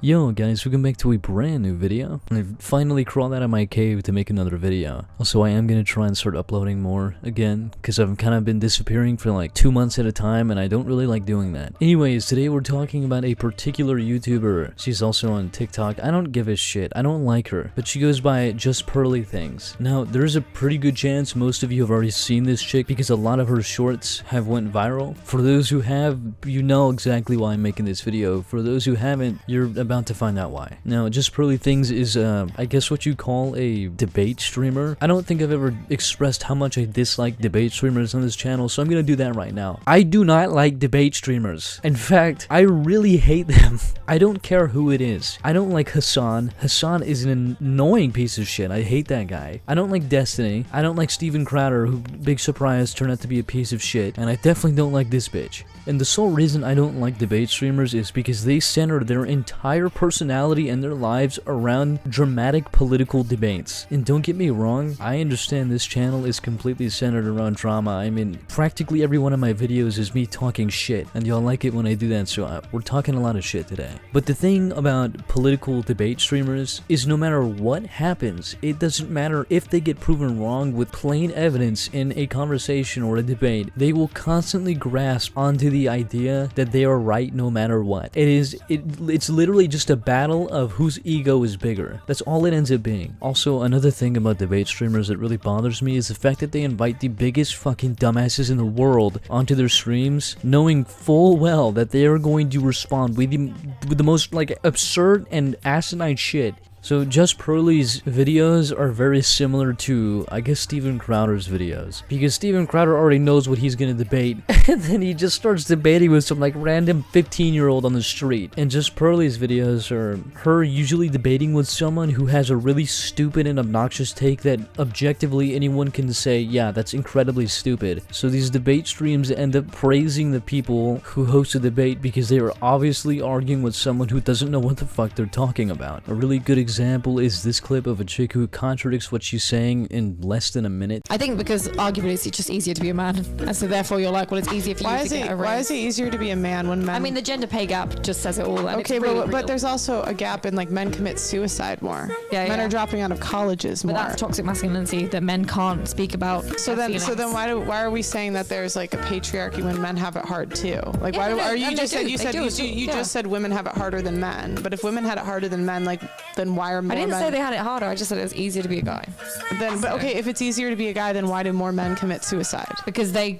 Yo guys, welcome back to a brand new video. I've finally crawled out of my cave to make another video. Also, I am gonna try and start uploading more again, because I've kind of been disappearing for like 2 months at a time and I don't really like doing that. Anyways, today we're talking about a particular YouTuber. She's also on TikTok. I don't give a shit. I don't like her, but she goes by Just Pearly Things. Now, there's a pretty good chance most of you have already seen this chick because a lot of her shorts have went viral. For those who have, you know exactly why I'm making this video. For those who haven't, you're about to find out why. Now, Just Pearly Things is, I guess what you call a debate streamer. I don't think I've ever expressed how much I dislike debate streamers on this channel, so I'm gonna do that right now. I do not like debate streamers. In fact, I really hate them. I don't care who it is. I don't like Hassan. Hassan is an annoying piece of shit. I hate that guy. I don't like Destiny. I don't like Steven Crowder, who, big surprise, turned out to be a piece of shit. And I definitely don't like this bitch. And the sole reason I don't like debate streamers is because they center their entire personality and their lives around dramatic political debates. And don't get me wrong, I understand this channel is completely centered around drama. I mean, practically every one of my videos is me talking shit, and y'all like it when I do that, so we're talking a lot of shit today. But the thing about political debate streamers is no matter what happens, it doesn't matter if they get proven wrong with plain evidence in a conversation or a debate, they will constantly grasp onto the idea that they are right no matter what. It's literally just a battle of whose ego is bigger. That's all it ends up being. Also, another thing about debate streamers that really bothers me is the fact that they invite the biggest fucking dumbasses in the world onto their streams, knowing full well that they are going to respond with the most like absurd and asinine shit. So Just Pearly's videos are very similar to, I guess, Steven Crowder's videos. Because Steven Crowder already knows what he's gonna debate, and then he just starts debating with some like random 15-year-old on the street. And Just Pearly's videos are her usually debating with someone who has a really stupid and obnoxious take that objectively anyone can say, yeah, that's incredibly stupid. So these debate streams end up praising the people who host a debate because they are obviously arguing with someone who doesn't know what the fuck they're talking about. A really good example is this clip of a chick who contradicts what she's saying in less than a minute. I think because arguably it's just easier to be a man, and so therefore you're like, well, it's easier for you to get a raise. Why is it easier to be a man when men? I mean, the gender pay gap just says it all. And okay, it's really but there's also a gap in like men commit suicide more. Yeah, men are dropping out of colleges more. But that's toxic masculinity that men can't speak about. So then why are we saying that there's like a patriarchy when men have it hard too? Like you just said women have it harder than men. But if women had it harder than men, like then why are more men? I didn't say they had it harder. I just said it was easier to be a guy. But okay, if it's easier to be a guy, then why do more men commit suicide? Because they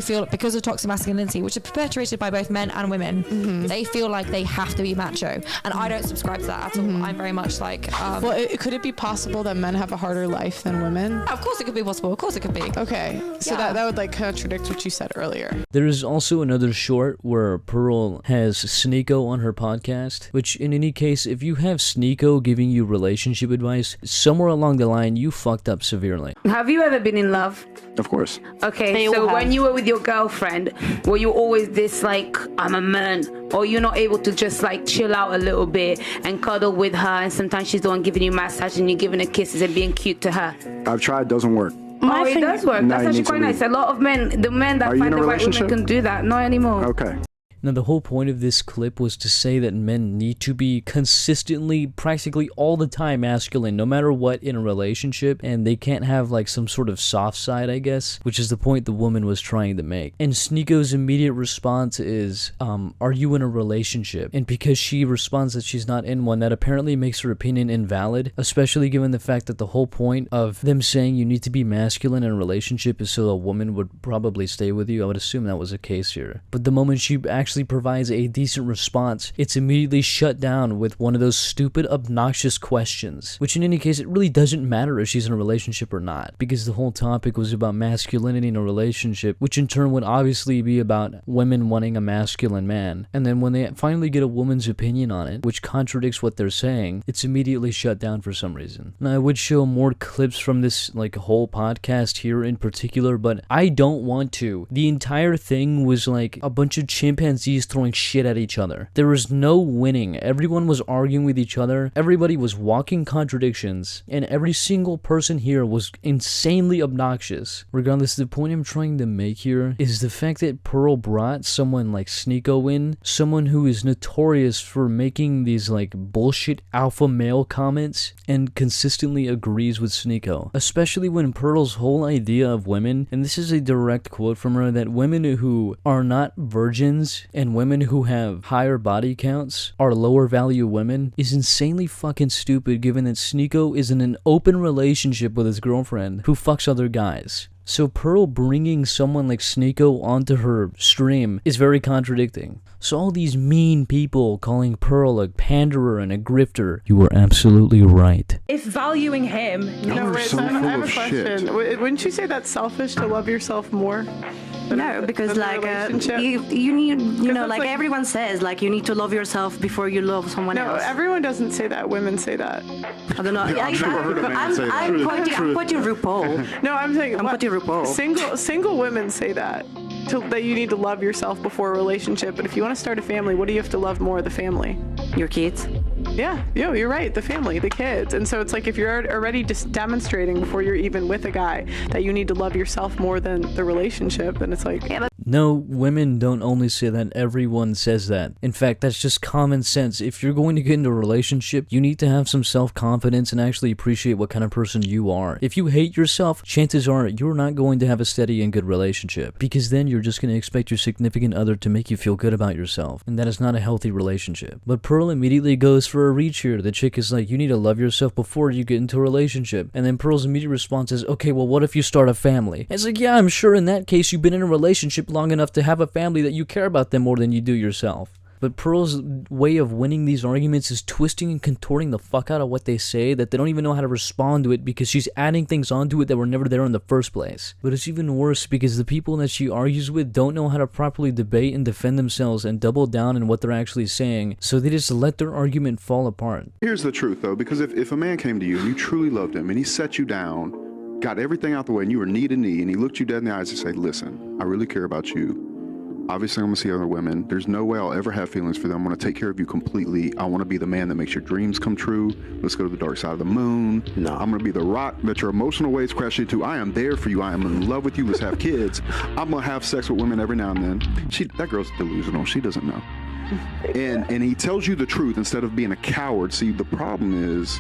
feel, because of toxic masculinity, which is perpetuated by both men and women, they feel like they have to be macho. And I don't subscribe to that at all. I'm very much like... well, could it be possible that men have a harder life than women? Of course it could be possible. Of course it could be. Okay, so that would like contradict what you said earlier. There is also another short where Pearl has Sneeko on her podcast, which in any case, if you have Sneeko giving you relationship advice, somewhere along the line, you fucked up severely. Have you ever been in love? Of course. Okay, so when you were with your girlfriend, were you always this like, I'm a man? Or you're not able to just like chill out a little bit and cuddle with her, and sometimes she's the one giving you massage and you're giving her kisses and being cute to her? I've tried, doesn't work. Oh, it does work. That's actually quite nice. A lot of men, the men that find the right women can do that. Not anymore. Okay. Now, the whole point of this clip was to say that men need to be consistently, practically all the time masculine, no matter what, in a relationship, and they can't have like some sort of soft side, I guess, which is the point the woman was trying to make. And Sneeko's immediate response is, are you in a relationship? And because she responds that she's not in one, that apparently makes her opinion invalid, especially given the fact that the whole point of them saying you need to be masculine in a relationship is so a woman would probably stay with you. I would assume that was the case here. But the moment she actually provides a decent response, it's immediately shut down with one of those stupid, obnoxious questions, which in any case, it really doesn't matter if she's in a relationship or not, because the whole topic was about masculinity in a relationship, which in turn would obviously be about women wanting a masculine man. And then when they finally get a woman's opinion on it, which contradicts what they're saying, it's immediately shut down for some reason. Now, I would show more clips from this like whole podcast here in particular, but I don't want to. The entire thing was like a bunch of chimpanzees chimpanzees throwing shit at each other. There was no winning. Everyone was arguing with each other. Everybody was walking contradictions. And every single person here was insanely obnoxious. Regardless, the point I'm trying to make here is the fact that Pearl brought someone like Sneeko in, someone who is notorious for making these like bullshit alpha male comments and consistently agrees with Sneeko. Especially when Pearl's whole idea of women, and this is a direct quote from her, that women who are not virgins and women who have higher body counts are lower value women, is insanely fucking stupid given that Sneeko is in an open relationship with his girlfriend who fucks other guys. So Pearl bringing someone like Sneeko onto her stream is very contradicting. So all these mean people calling Pearl a panderer and a grifter, you were absolutely right. If valuing him... No, wait, so I have a question. Wouldn't you say that's selfish to love yourself more? No, because like you need, you know, like everyone says, like you need to love yourself before you love someone else. No, everyone doesn't say that. Women say that. I don't know. I've never heard a man say that. I'm putting RuPaul. No, I'm saying putting RuPaul. Single women say that. That you need to love yourself before a relationship. But if you want to start a family, what do you have to love more? The family. Your kids. Yeah, you're right. The family, the kids. And so it's like if you're already just demonstrating before you're even with a guy that you need to love yourself more than the relationship, then it's like... Yeah, no, women don't only say that, everyone says that. In fact, that's just common sense. If you're going to get into a relationship, you need to have some self-confidence and actually appreciate what kind of person you are. If you hate yourself, chances are you're not going to have a steady and good relationship, because then you're just going to expect your significant other to make you feel good about yourself, and that is not a healthy relationship. But Pearl immediately goes for a reach here. The chick is like, you need to love yourself before you get into a relationship. And then Pearl's immediate response is, okay, well, what if you start a family? And it's like, yeah, I'm sure in that case you've been in a relationship long enough to have a family that you care about them more than you do yourself. But Pearl's way of winning these arguments is twisting and contorting the fuck out of what they say, that they don't even know how to respond to it because she's adding things onto it that were never there in the first place. But it's even worse because the people that she argues with don't know how to properly debate and defend themselves and double down on what they're actually saying, so they just let their argument fall apart. Here's the truth though, because if a man came to you and you truly loved him and he set you down, got everything out the way and you were knee to knee and he looked you dead in the eyes and said, listen, I really care about you. Obviously, I'm going to see other women. There's no way I'll ever have feelings for them. I'm going to take care of you completely. I want to be the man that makes your dreams come true. Let's go to the dark side of the moon. No. I'm going to be the rock that your emotional waves crash into. I am there for you. I am in love with you. Let's have kids. I'm going to have sex with women every now and then. That girl's delusional. She doesn't know. And he tells you the truth instead of being a coward. See, the problem is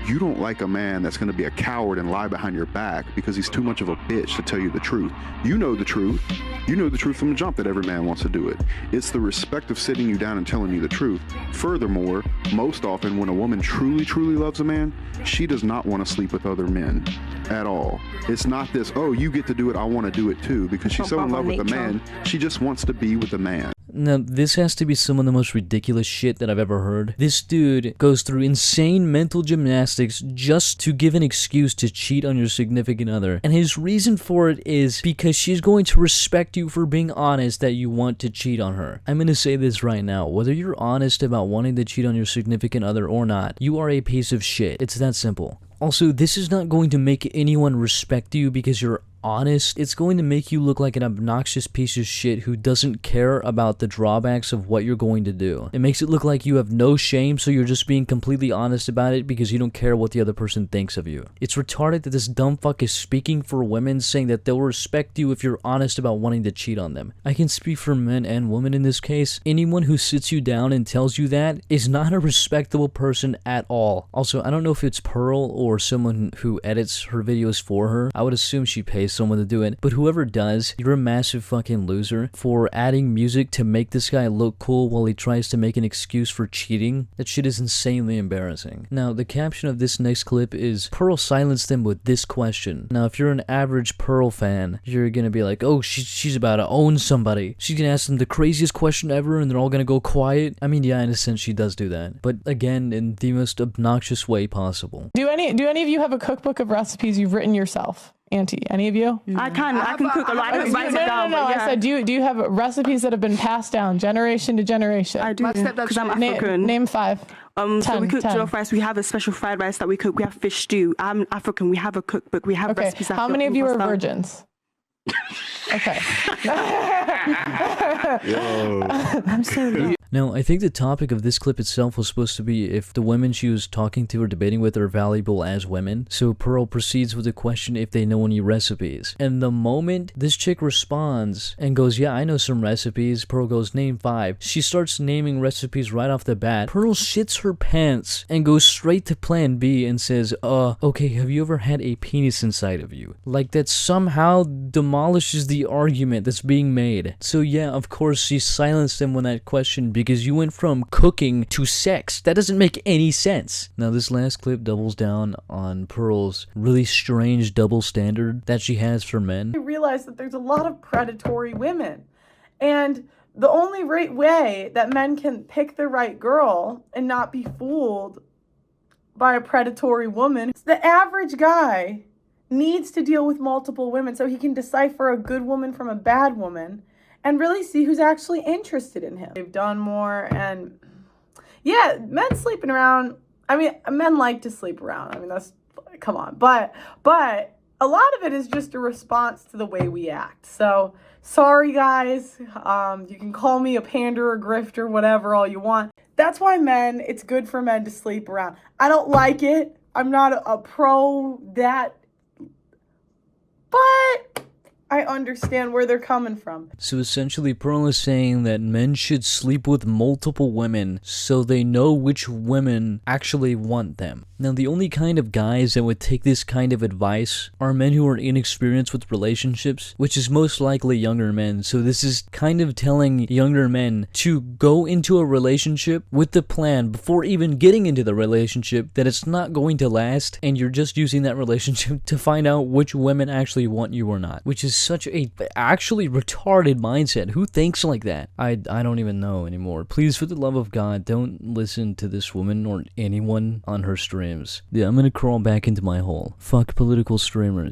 you don't like a man that's going to be a coward and lie behind your back because he's too much of a bitch to tell you the truth. You know the truth. You know the truth from the jump that every man wants to do it. It's the respect of sitting you down and telling you the truth. Furthermore, most often when a woman truly, truly loves a man, she does not want to sleep with other men at all. It's not this, oh, you get to do it, I want to do it too, because she's so in love with the man, she just wants to be with the man. Now, this has to be some of the most ridiculous shit that I've ever heard. This dude goes through insane mental gymnastics just to give an excuse to cheat on your significant other. And his reason for it is because she's going to respect you for being honest that you want to cheat on her. I'm going to say this right now. Whether you're honest about wanting to cheat on your significant other or not, you are a piece of shit. It's that simple. Also, this is not going to make anyone respect you because you're honest. It's going to make you look like an obnoxious piece of shit who doesn't care about the drawbacks of what you're going to do. It makes it look like you have no shame, so you're just being completely honest about it because you don't care what the other person thinks of you. It's retarded that this dumb fuck is speaking for women, saying that they'll respect you if you're honest about wanting to cheat on them. I can speak for men and women in this case. Anyone who sits you down and tells you that is not a respectable person at all. Also, I don't know if it's Pearl or someone who edits her videos for her. I would assume she pays someone to do it, but whoever does, you're a massive fucking loser for adding music to make this guy look cool while he tries to make an excuse for cheating. That shit is insanely embarrassing. Now, the caption of this next clip is, Pearl silenced them with this question. Now, if you're an average Pearl fan, you're gonna be like, oh, she's about to own somebody. She's gonna ask them the craziest question ever and they're all gonna go quiet. I mean, yeah, in a sense she does do that, but again, in the most obnoxious way possible. Do any of you have a cookbook of recipes you've written yourself? Auntie, any of you? I can cook a lot. I can write it down. No. I said, do you have recipes that have been passed down generation to generation? I do, because I'm African. Name 5. So we cook jollof rice. We have a special fried rice that we cook. We have fish stew. I'm African. We have a cookbook. We have recipes. How many of you are virgins? Okay. Yo. I'm so Now, I think the topic of this clip itself was supposed to be if the women she was talking to or debating with are valuable as women. So Pearl proceeds with the question if they know any recipes. And the moment this chick responds and goes, yeah, I know some recipes, Pearl goes, name 5. She starts naming recipes right off the bat. Pearl shits her pants and goes straight to plan B and says, okay, have you ever had a penis inside of you? Like that somehow demolishes the argument that's being made. So yeah, of course, she silenced him when that question because you went from cooking to sex. That doesn't make any sense. Now, this last clip doubles down on Pearl's really strange double standard that she has for men. I realize that there's a lot of predatory women. And the only right way that men can pick the right girl and not be fooled by a predatory woman, the average guy needs to deal with multiple women so he can decipher a good woman from a bad woman and really see who's actually interested in him. They've done more, and yeah, men sleeping around. I mean, men like to sleep around. I mean, that's, come on. But a lot of it is just a response to the way we act. So sorry, guys. You can call me a pander, a grifter, whatever, all you want. That's why it's good for men to sleep around. I don't like it. I'm not a pro that, but I understand where they're coming from. So essentially, Pearl is saying that men should sleep with multiple women so they know which women actually want them. Now, the only kind of guys that would take this kind of advice are men who are inexperienced with relationships, which is most likely younger men. So this is kind of telling younger men to go into a relationship with the plan before even getting into the relationship that it's not going to last, and you're just using that relationship to find out which women actually want you or not, which is such a actually retarded mindset. Who thinks like that? I don't even know anymore. Please, for the love of God, don't listen to this woman or anyone on her streams. Yeah, I'm gonna crawl back into my hole. Fuck political streamers.